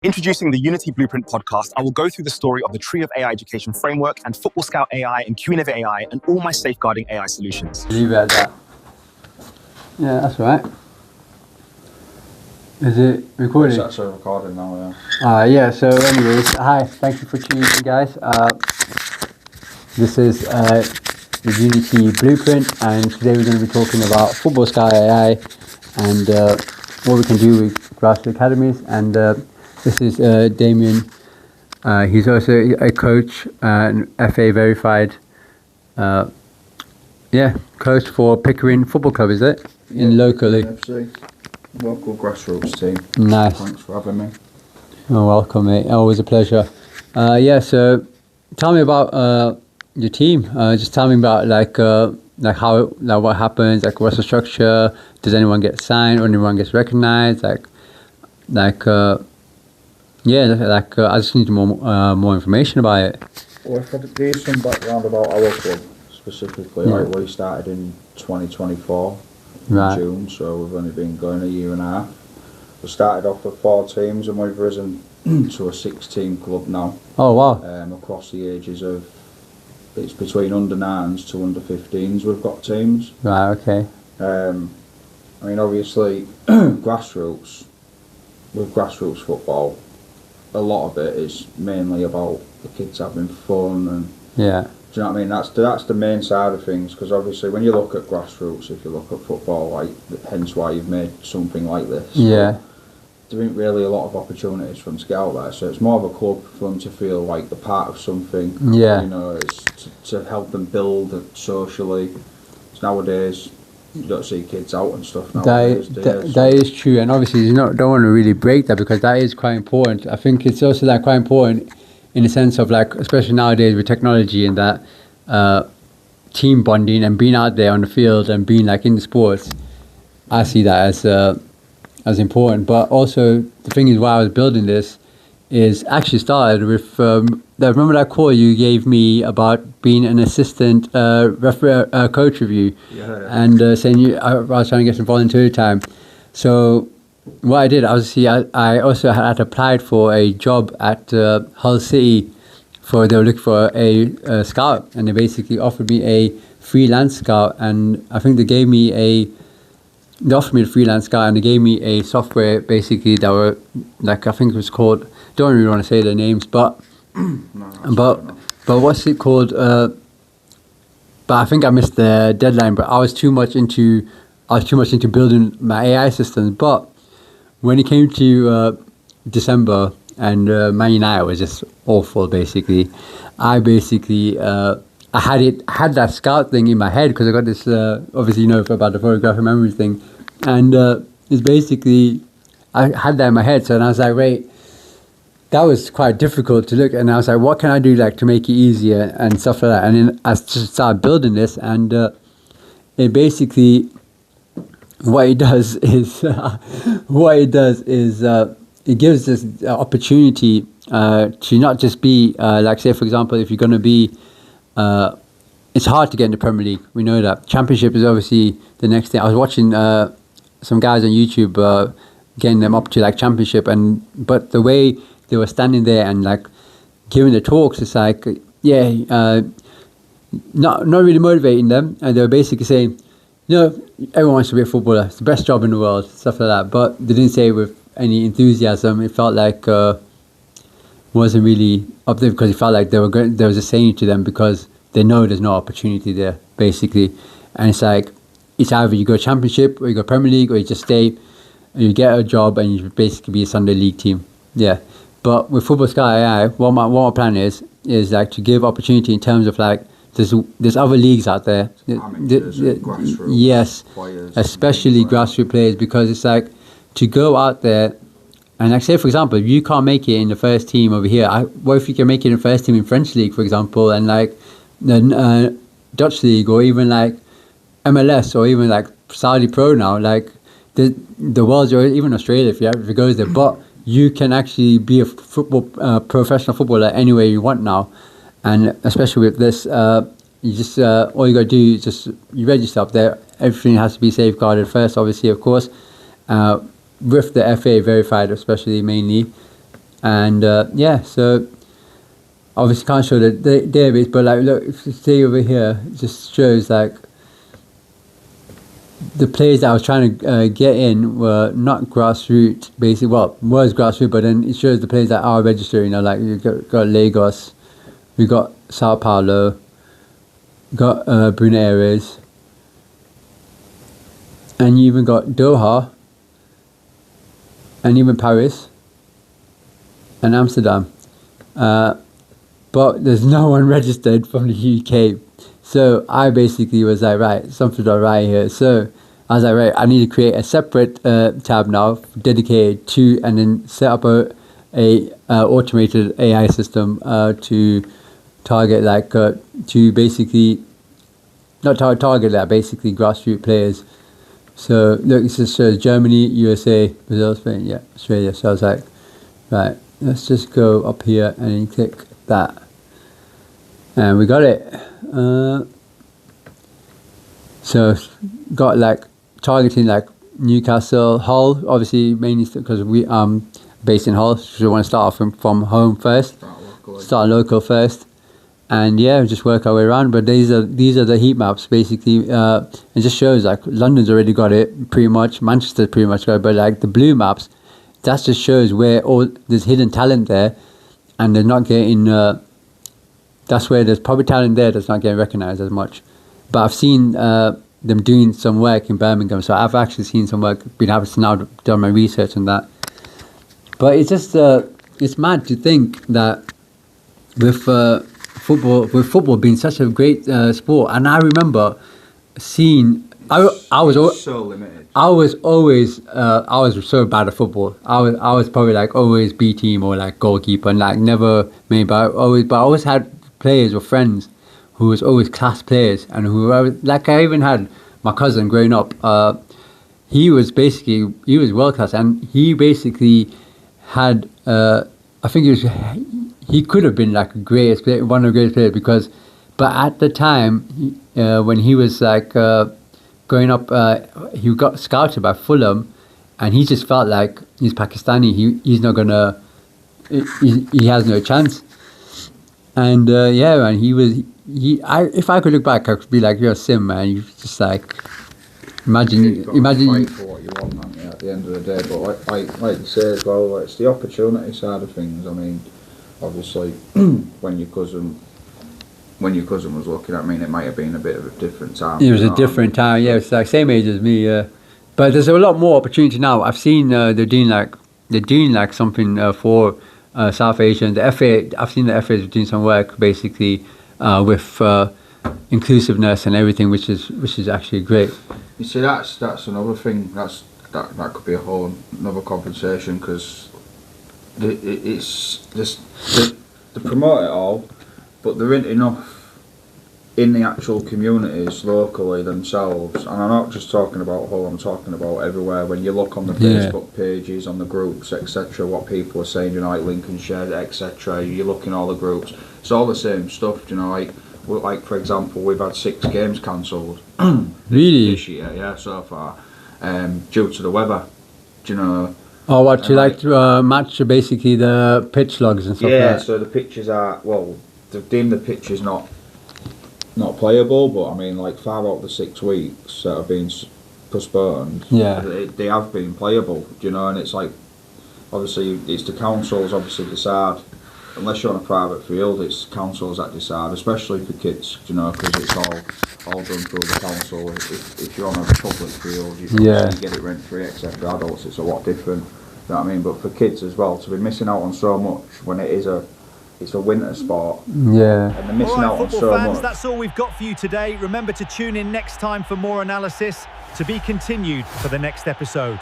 Introducing the Unity Blueprint podcast, I will go through the story of the Tree of AI Education Framework and Football Scout AI and QNV AI and all my safeguarding AI solutions. Leave it at that. Yeah, that's right. Is it recording? It's actually recording now, yeah. Yeah, so anyways, hi, thank you for tuning in, guys. This is the Unity Blueprint, and today we're going to be talking about Football Scout AI and what we can do with Grassroots Academies. And this is Damien. He's also a coach, an FA verified coach for Pickering Football Club, is it? Locally. FC, local grassroots team. Nice. Thanks for having me. Oh, welcome, mate. Always a pleasure. So tell me about your team. Just tell me about how what happens, what's the structure, does anyone get signed or anyone gets recognized, I just need more information about it. Well, if I could give you some background about our club specifically, we started in 2024 in June, so we've only been going a year and a half. We started off with 4 teams and we've risen to a 6-team club now. Oh wow. Across the ages of, it's between under 9s to under 15s we've got teams. Right, okay. Obviously grassroots, with grassroots football, a lot of it is mainly about the kids having fun and do you know what I mean? That's the main side of things, because obviously when you look at grassroots, if you look at football, hence why you've made something like this. There isn't really a lot of opportunities for them to get out there, so it's more of a club for them to feel like they're part of something. It's to help them build socially. Nowadays you don't see kids out and stuff nowadays. That is true, and obviously you don't want to really break that, because that is quite important. I think it's also quite important in the sense of especially nowadays with technology and that team bonding and being out there on the field and being in the sports. I see that as important. But also the thing is, why I was building this is actually started with remember that call you gave me about being an assistant coach with you, and saying I was trying to get some volunteer time. So what I did, obviously, I also had applied for a job at Hull City. They were looking for a scout, and they basically offered me a freelance scout, and I think they offered me a freelance scout, and they gave me a software basically that were I think it was called, don't really want to say the names, but what's it called? But I think I missed the deadline. But I was too much into building my AI systems. But when it came to December and Man United was just awful, basically, I had that scout thing in my head, because I got this obviously about the photographic memory thing, and it's basically I had that in my head. So then I was like, wait, that was quite difficult to look, and I was like, what can I do to make it easier and stuff like that. And then I just started building this, and it basically what it does is it gives this opportunity to not just be say, for example, if you're going to be it's hard to get in the Premier League, we know that. Championship is obviously the next thing. I was watching some guys on YouTube getting them up to Championship, but the way they were standing there and giving the talks, it's not really motivating them, and they were basically saying, everyone wants to be a footballer, it's the best job in the world, stuff like that. But they didn't say it with any enthusiasm. It felt wasn't really up there, because it felt like there was a saying to them, because they know there's no opportunity there, basically. And it's it's either you go Championship or you go Premier League, or you just stay and you get a job and you basically be a Sunday League team. But with Football Scout AI, what my plan is to give opportunity in terms of there's other leagues out there. Yes, players, especially grassroots players, because it's to go out there and say, for example, if you can't make it in the first team over here, what if you can make it in the first team in French league, for example, and the Dutch league, or even MLS, or even Saudi Pro now, the world's, or even Australia if it goes there. But you can actually be a professional footballer anywhere you want now, and especially with this, you just all you got to do is just you register up there. Everything has to be safeguarded first, obviously, of course, with the FA verified, especially mainly, And yeah, so obviously can't show the database, but like look, if you see over here, it just shows like the players that I was trying to get in were not grassroots, basically. Well, was grassroots, but then it shows the players that are registered. You know, like you got Lagos, we got Sao Paulo, got Buenos Aires, and you even got Doha, and even Paris, and Amsterdam. But there's no one registered from the UK. So I basically was like, right, something's not right here. So I was like, right, I need to create a separate tab now dedicated to, and then set up a automated AI system to target like to basically not target that basically grassroots players. So look, it just shows Germany, USA, Brazil, Spain, yeah, Australia. So I was like, right, let's just go up here and then click that. And we got it. So got like targeting like Newcastle, Hull, obviously mainly because we based in Hull, so we want to start off from home first, start local first, and yeah, just work our way around. But these are the heat maps basically. It just shows like London's already got it pretty much, Manchester pretty much got it, but like the blue maps, that just shows where all there's hidden talent there, and they're not getting. That's where there's probably talent there that's not getting recognised as much. But I've seen them doing some work in Birmingham, so I've actually seen some work, been having to now done my research on that. But it's just, it's mad to think that with football being such a great sport, and I remember seeing, I was so limited. I was so bad at football. I was probably like always B team or like goalkeeper, and like never made, but I always had players or friends who was always class players, and who like I even had my cousin growing up. He was world class, and he basically had I think he could have been like one of the greatest players but at the time when he was like growing up, he got scouted by Fulham, and he just felt like he's Pakistani. He's not gonna. He has no chance. And yeah, man, if I could look back, I could be like, you're Sim, man. You just like imagine. Fight for what you want, man. Yeah, at the end of the day, but like you say as well, like, it's the opportunity side of things. I mean, obviously, when your cousin was looking at me, it might have been a bit of a different time. It was a different time, yeah. It's like same age as me, yeah. But there's a lot more opportunity now. I've seen they're doing like something for South Asia. The FA, I've seen the FA is doing some work basically with inclusiveness and everything, which is actually great. You see, that's another thing. That could be a whole another conversation, because they promote it all, but there isn't enough in the actual communities locally themselves. And I'm not just talking about Hull, I'm talking about everywhere. When you look on the Facebook pages, on the groups, etc., what people are saying, you know, like Lincolnshire, etc., you look in all the groups, it's all the same stuff, you know, like for example, we've had 6 games cancelled Really? this year, yeah, so far, due to the weather, do you know. Oh, what, to like match basically the pitch logs and stuff like that? Yeah, so the pitches are, well, they've deemed the pitches not playable, but I mean, like 5 out of the 6 weeks that have been postponed, they have been playable, do you know, and it's like, obviously, it's the councils obviously decide, unless you're on a private field, it's councils that decide, especially for kids, you know, because it's all done through the council. If you're on a public field, you get it rent-free, etc. Adults, it's a lot different, you know what I mean, but for kids as well, to be missing out on so much when it's a winter sport. Yeah. And they're missing out on so fans, much. that's all we've got for you today. Remember to tune in next time for more analysis. To be continued for the next episode.